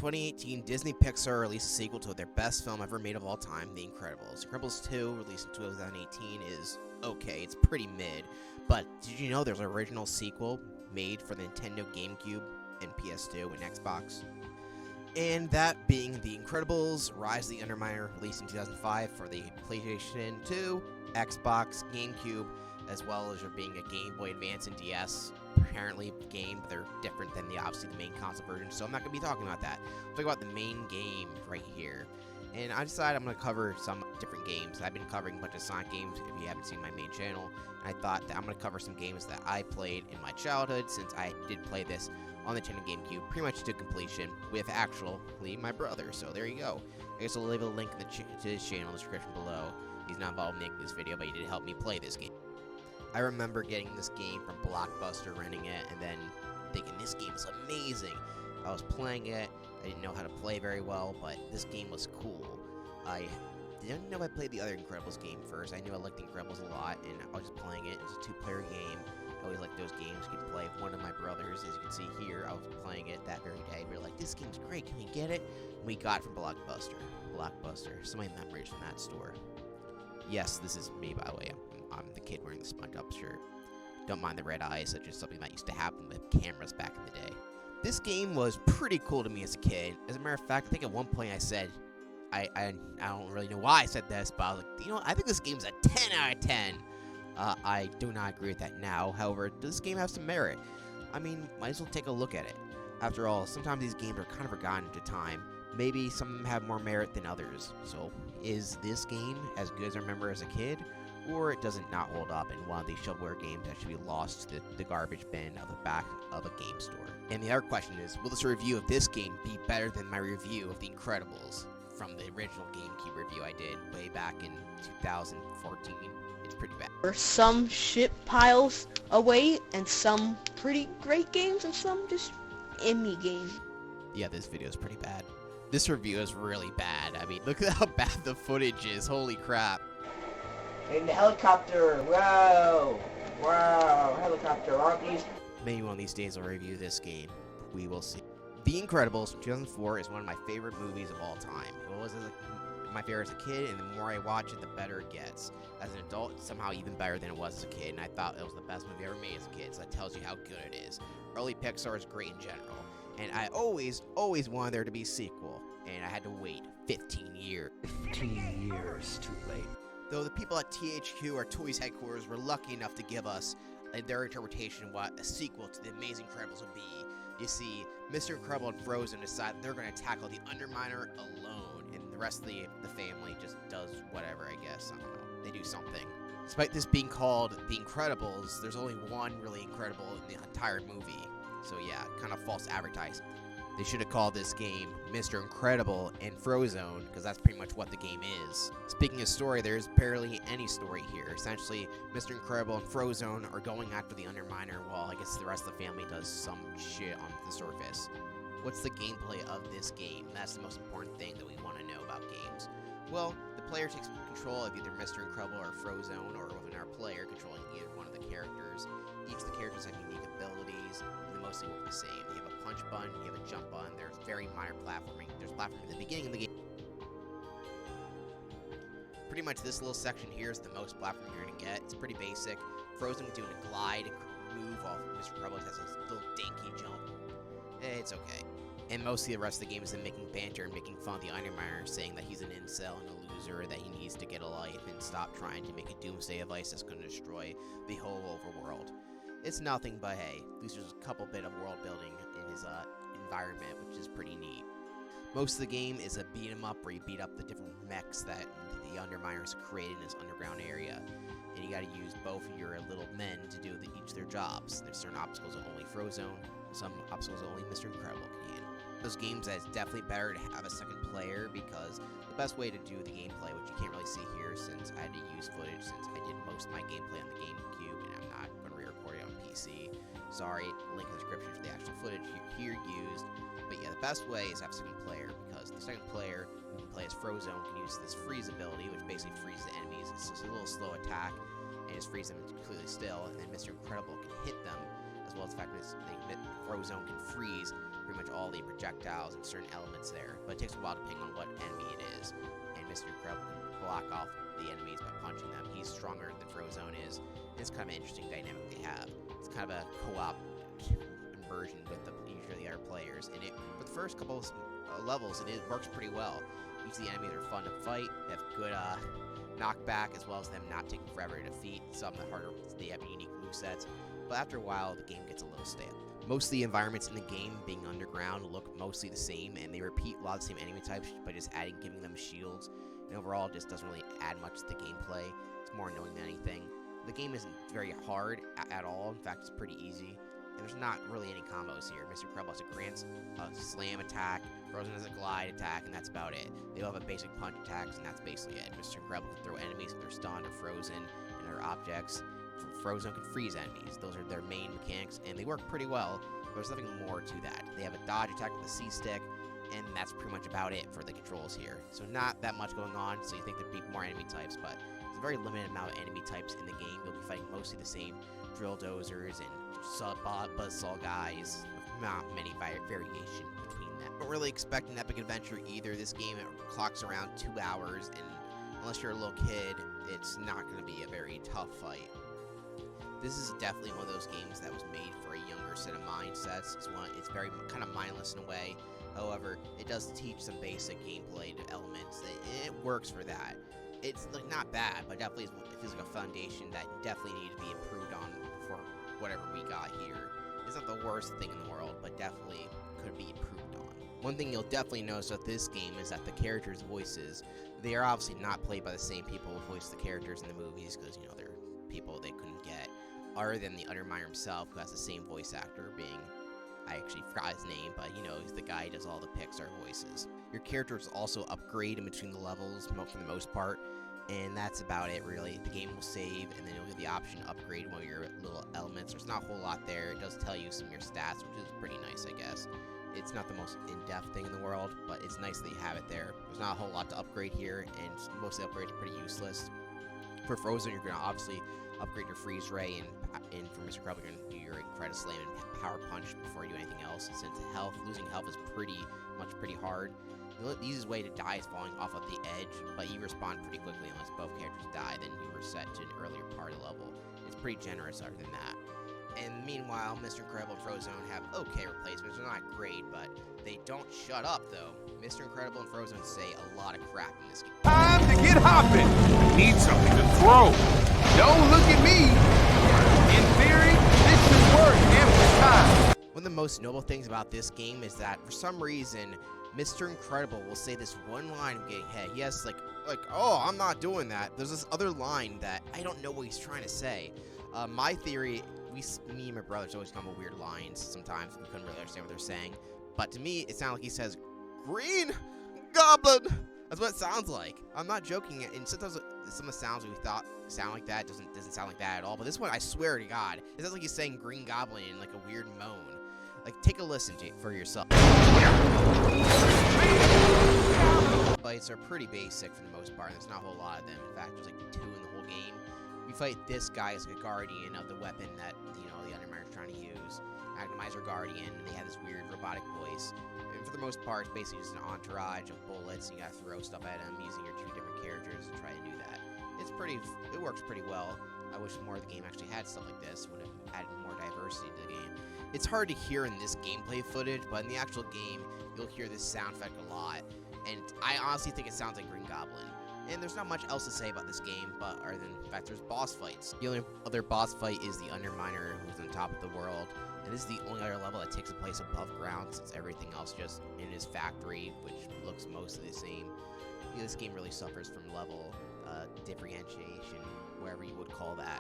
2018, Disney Pixar released a sequel to their best film ever made of all time, The Incredibles. Incredibles 2, released in 2018, is okay, it's pretty mid, but did you know there's an original sequel made for the Nintendo GameCube and PS2 and Xbox? And that being The Incredibles, Rise of the Underminer, released in 2005 for the PlayStation 2, Xbox, GameCube, as well as there being a Game Boy Advance and DS apparently game, but they're different than obviously the main console version, so I'm not going to be talking about that. I'm talking about the main game right here. And I decided I'm going to cover some different games. I've been covering a bunch of Sonic games if you haven't seen my main channel, and I thought that I'm going to cover some games that I played in my childhood, since I did play this on the Nintendo GameCube pretty much to completion with actually my brother, so there you go. I guess I'll leave a link to his channel in the description below. He's not involved in making this video, but he did help me play this game. I remember getting this game from Blockbuster, renting it, and then thinking this game is amazing. I was playing it, I didn't know how to play very well, but this game was cool. I didn't know I played the other Incredibles game first. I knew I liked the Incredibles a lot, and I was just playing it. It was a two-player game. I always like those games you can play with one of my brothers. As you can see here, I was playing it that very day. We were like, this game's great, can we get it? And we got it from Blockbuster. So many memories from that store. Yes, this is me, by the way. I'm the kid wearing the SpongeBob shirt. Don't mind the red eyes, that's just something that used to happen with cameras back in the day. This game was pretty cool to me as a kid. As a matter of fact, I think at one point I said, I don't really know why I said this, but I was like, you know, I think this game's a 10 out of 10. I do not agree with that now. However, does this game have some merit? I mean, might as well take a look at it. After all, sometimes these games are kind of forgotten to time. Maybe some of them have more merit than others. So, is this game as good as I remember as a kid? Or does it not hold up in one of these shovelware games that should be lost to the garbage bin of the back of a game store? And the other question is, will this review of this game be better than my review of The Incredibles from the original GameCube review I did way back in 2014? It's pretty bad. There's some shit piles away, and some pretty great games, and some just Emmy games. Yeah, this video is pretty bad. This review is really bad. I mean, look at how bad the footage is. Holy crap. In the helicopter, whoa, helicopter, aren't these? Maybe one of these days I'll review this game. We will see. The Incredibles 2004 is one of my favorite movies of all time. It was my favorite as a kid, and the more I watch it, the better it gets. As an adult, it's somehow even better than it was as a kid, and I thought it was the best movie ever made as a kid, so that tells you how good it is. Early Pixar is great in general, and I always wanted there to be a sequel, and I had to wait 15 years. 15 years too late. Though the people at THQ, our Toys headquarters, were lucky enough to give us their interpretation of what a sequel to The Amazing Incredibles would be. You see, Mr. Incredible and Frozen decide they're going to tackle the Underminer alone, and the rest of the family just does whatever, I guess. I don't know. They do something. Despite this being called The Incredibles, there's only one really incredible in the entire movie. So yeah, kind of false advertising. They should have called this game Mr. Incredible and Frozone, because that's pretty much what the game is. Speaking of story, there's barely any story here. Essentially, Mr. Incredible and Frozone are going after the Underminer, while I guess the rest of the family does some shit on the surface. What's the gameplay of this game? That's the most important thing that we want to know about games. Well, the player takes control of either Mr. Incredible or Frozone, or with another player controlling either one of the characters. Each of the characters have unique abilities, and they mostly work the same. You have a punch button, you have a jump button, there's very minor platforming. There's platforming at the beginning of the game. Pretty much this little section here is the most platforming you're going to get. It's pretty basic. Frozen doing a glide move while Mr. Incredible has a little dinky jump. It's okay. And mostly the rest of the game is them making banter and making fun of the Underminer, saying that he's an incel and a loser, that he needs to get a life and stop trying to make a doomsday device that's going to destroy the whole overworld. It's nothing but, hey, at least there's a couple bit of world building in his environment, which is pretty neat. Most of the game is a beat 'em up where you beat up the different mechs that the Underminers created in this underground area. And you gotta use both of your little men to do each their jobs. There's certain obstacles that only Frozone, some obstacles that only Mr. Incredible can handle. Those games that it's definitely better to have a second player, because the best way to do the gameplay, which you can't really see here since I had to use footage since I did most of my gameplay on the GameCube and I'm not going to re-record it on PC. Sorry, link in the description for the actual footage here used. But yeah, the best way is to have a second player, because the second player who can play as Frozone can use this freeze ability, which basically freezes enemies. It's just a little slow attack, and just freeze them completely still, and then Mr. Incredible can hit them, as well as the fact that Frozone can freeze pretty much all the projectiles and certain elements there, but it takes a while depending on what enemy it is. And Mr. Incredible can block off the enemies by punching them. He's stronger than Frozone is. It's kind of an interesting dynamic they have. It's kind of a co-op immersion with usually the other players, and for the first couple of levels, it works pretty well. Usually the enemies are fun to fight. They have good knockback, as well as them not taking forever to defeat. Some of the harder ones, they have unique movesets, but after a while, the game gets a little stale. Most of the environments in the game, being underground, look mostly the same, and they repeat a lot of the same enemy types by just giving them shields. And overall, it just doesn't really add much to the gameplay. It's more annoying than anything. The game isn't very hard at all. In fact, it's pretty easy. And there's not really any combos here. Mr. Incredible has a slam attack, Frozone has a glide attack, and that's about it. They all have a basic punch attacks, and that's basically it. Mr. Incredible can throw enemies if they're stunned or frozen, and other objects. Frozone can freeze enemies. Those are their main mechanics, and they work pretty well. But there's nothing more to that. They have a dodge attack with the C-stick, and that's pretty much about it for the controls here. So not that much going on, so you think there'd be more enemy types, but there's a very limited amount of enemy types in the game. You'll be fighting mostly the same drill dozers and buzzsaw guys, with not many variation between them. Don't really expect an epic adventure either. This game clocks around 2 hours, and unless you're a little kid, it's not going to be a very tough fight. This is definitely one of those games that was made for a younger set of mindsets. It's very kind of mindless in a way. However, it does teach some basic gameplay elements. It works for that. It's like not bad, but definitely it feels like a foundation that definitely needs to be improved on for whatever we got here. It's not the worst thing in the world, but definitely could be improved on. One thing you'll definitely notice with this game is that the characters' voices, they are obviously not played by the same people who voice the characters in the movies, because, you know, they're people they couldn't get, other than the Underminer himself, who has the same voice actor, being, I actually forgot his name, but, you know, he's the guy who does all the Pixar voices. Your characters also upgrade in between the levels, for the most part, and that's about it, really. The game will save, and then you'll get the option to upgrade one of your little elements. There's not a whole lot there. It does tell you some of your stats, which is pretty nice, I guess. It's not the most in-depth thing in the world, but it's nice that you have it there. There's not a whole lot to upgrade here, and most of the upgrades are pretty useless. For Frozone, you're going to obviously upgrade your Freeze Ray, and for Mr. Incredible, you're going to do your Incredible Slam and Power Punch before you do anything else. Since losing health is pretty hard. The easiest way to die is falling off of the edge, but you respawn pretty quickly unless both characters die, then you reset to an earlier part of the level. It's pretty generous other than that. And meanwhile, Mr. Incredible and Frozone have okay replacements. They're not great, but they don't shut up, though. Mr. Incredible and Frozone say a lot of crap in this game. Time to get hopping. Need something to throw. Don't look at me. In theory, this should work every time. One of the most noble things about this game is that, for some reason, Mr. Incredible will say this one line of getting hit. He has like, oh, I'm not doing that. There's this other line that I don't know what he's trying to say. My theory, me and my brothers always come with weird lines sometimes. We couldn't really understand what they're saying. But to me, it sounded like he says, Green Goblin. That's what it sounds like. I'm not joking. And sometimes some of the sounds we thought sound like that doesn't sound like that at all. But this one, I swear to God, it sounds like he's saying Green Goblin in like a weird moan. Like, take a listen to it for yourself. Fights are pretty basic for the most part. There's not a whole lot of them. In fact, there's like 2 in the whole game. We fight this guy as a guardian of the weapon that, you know, the Underminer is trying to use. Agnomizer Guardian, and they have this weird robotic voice. And for the most part, it's basically just an entourage of bullets. You gotta throw stuff at them using your 2 different characters to try to do that. It works pretty well. I wish more of the game actually had stuff like this. Would have added more diversity to the game. It's hard to hear in this gameplay footage, but in the actual game, you'll hear this sound effect a lot. And I honestly think it sounds like Green Goblin. And there's not much else to say about this game, but other than the fact there's boss fights. The only other boss fight is the Underminer, who's on top of the world. And this is the only other level that takes place above ground, since everything else just in his factory, which looks mostly the same. You know, this game really suffers from level differentiation, wherever you would call that.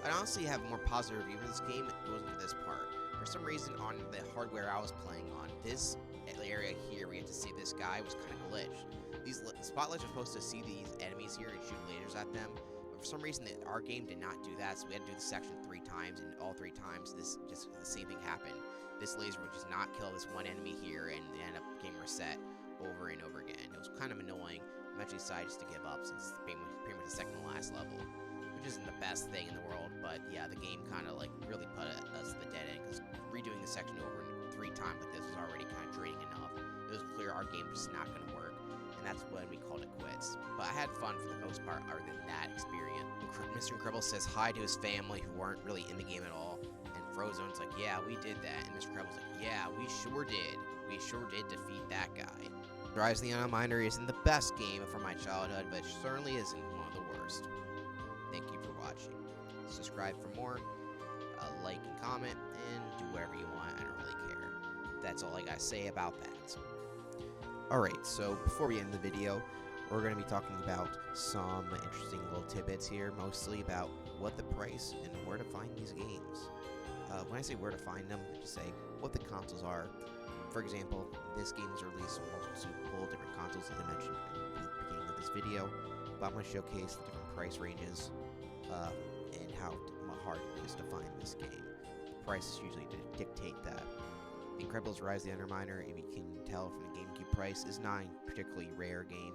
I honestly have a more positive review for this game. It goes into this part. For some reason, on the hardware I was playing on, this area here where you have to see this guy was kind of glitched. These spotlights are supposed to see these enemies here and shoot lasers at them, but for some reason our game did not do that, so we had to do the section 3 times, and all 3 times the same thing happened. This laser would just not kill this one enemy here, and it ended up getting reset over and over again. It was kind of annoying. Eventually decided just to give up, since it's pretty much the second to last level, which isn't the best thing in the world, but yeah, the game kind of like really put us to the dead end, because redoing the section over 3 time like this was already kind of draining enough. It was clear our game was just not going to work, and that's when we called it quits. But I had fun for the most part other than that experience. Mr. Incredible says hi to his family who weren't really in the game at all, and Frozone's like, yeah, we did that, and Mr. Incredible's like, yeah, we sure did. We sure did defeat that guy. Rise of the Underminer isn't the best game from my childhood, but it certainly isn't one of the worst. Thank you for watching. Subscribe for more, like and comment, and do whatever you want. I don't really care. That's all I gotta say about that. Alright, so before we end the video, we're going to be talking about some interesting little tidbits here, mostly about what the price and where to find these games. When I say where to find them, I just say what the consoles are. For example, this game was released on multiple different consoles, as I mentioned in the beginning of this video, but I'm going to showcase the different price ranges and how hard it is to find this game. The prices usually dictate that. Incredibles Rise of the Underminer, if you can tell from the GameCube price, is not a particularly rare game.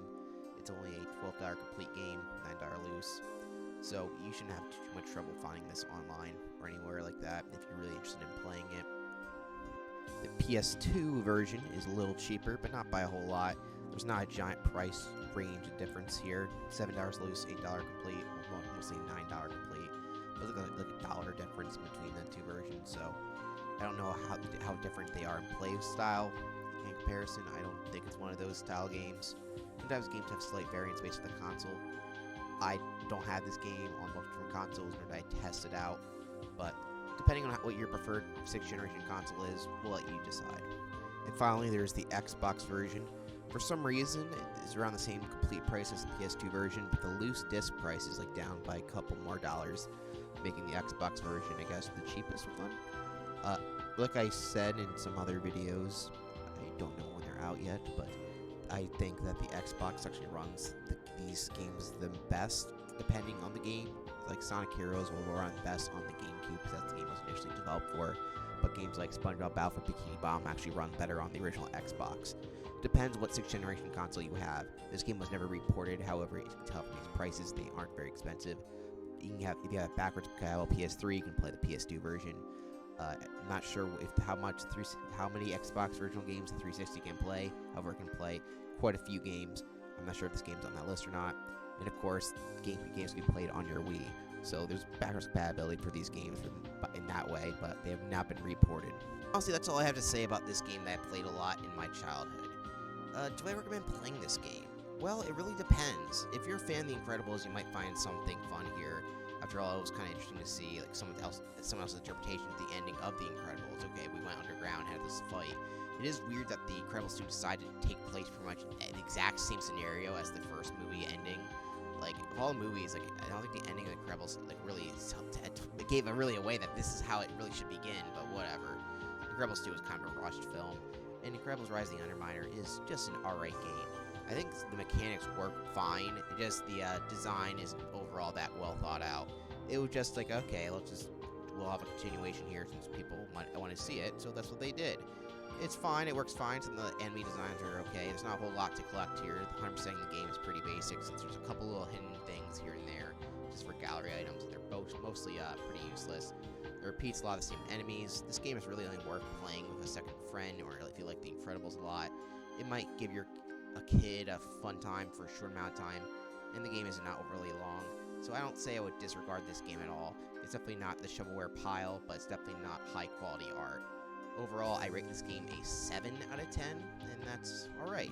It's only a $12 complete game, $9 loose. So you shouldn't have too much trouble finding this online or anywhere like that if you're really interested in playing it. The PS2 version is a little cheaper, but not by a whole lot. There's not a giant price range difference here. $7 loose, $8 complete, mostly $9 complete. But look at a dollar difference between the two versions, so I don't know how different they are in play style in comparison. I don't think it's one of those style games. Sometimes games have slight variance based on the console. I don't have this game on multiple different consoles, nor did I test it out. But depending on what your preferred 6th generation console is, we'll let you decide. And finally, there's the Xbox version. For some reason, it is around the same complete price as the PS2 version, but the loose disc price is like down by a couple more dollars, making the Xbox version, I guess, the cheapest one. Like I said in some other videos, I don't know when they're out yet, but I think that the Xbox actually runs these games the best, depending on the game. Like Sonic Heroes will run best on the GameCube because that's the game it was initially developed for, but games like SpongeBob Battle for Bikini Bomb actually run better on the original Xbox. Depends what 6th generation console you have. This game was never reported, however, you can tell from these prices they aren't very expensive. You can have, if you have backwards compatible PS3, you can play the PS2 version. I'm not sure how many Xbox original games the 360 can play. However, it can play quite a few games. I'm not sure if this game's on that list or not. And of course, games can be played on your Wii. So there's backwards compatibility for these games in that way, but they have not been reported. Honestly, that's all I have to say about this game that I played a lot in my childhood. Do I recommend playing this game? Well, it really depends. If you're a fan of The Incredibles, you might find something fun here. After all, it was kind of interesting to see like someone else's interpretation of the ending of The Incredibles. Okay, we went underground, had this fight. It is weird that The Incredibles 2 decided to take place pretty much in the exact same scenario as the first movie ending. Like, of all the movies, like, I don't think the ending of The Incredibles, like, really, it gave it really away that this is how it really should begin, but whatever. The Incredibles 2 was kind of a rushed film, and Incredibles Rise of the Underminer is just an alright game. I think the mechanics work fine, just the design isn't overall that well thought out. It was just like, okay, we'll have a continuation here since people want to see it, so that's what they did. It's fine, it works fine, some of the enemy designs are okay. There's not a whole lot to collect here. 100% of the game is pretty basic, since there's a couple little hidden things here and there, just for gallery items, and they're both mostly pretty useless. It repeats a lot of the same enemies. This game is really only worth playing with a second friend, or if you like The Incredibles a lot. It might give a kid a fun time for a short amount of time, and the game is not overly long. So I don't say I would disregard this game at all. It's definitely not the shovelware pile, but it's definitely not high quality art. Overall, I rate this game a 7 out of 10, and that's alright.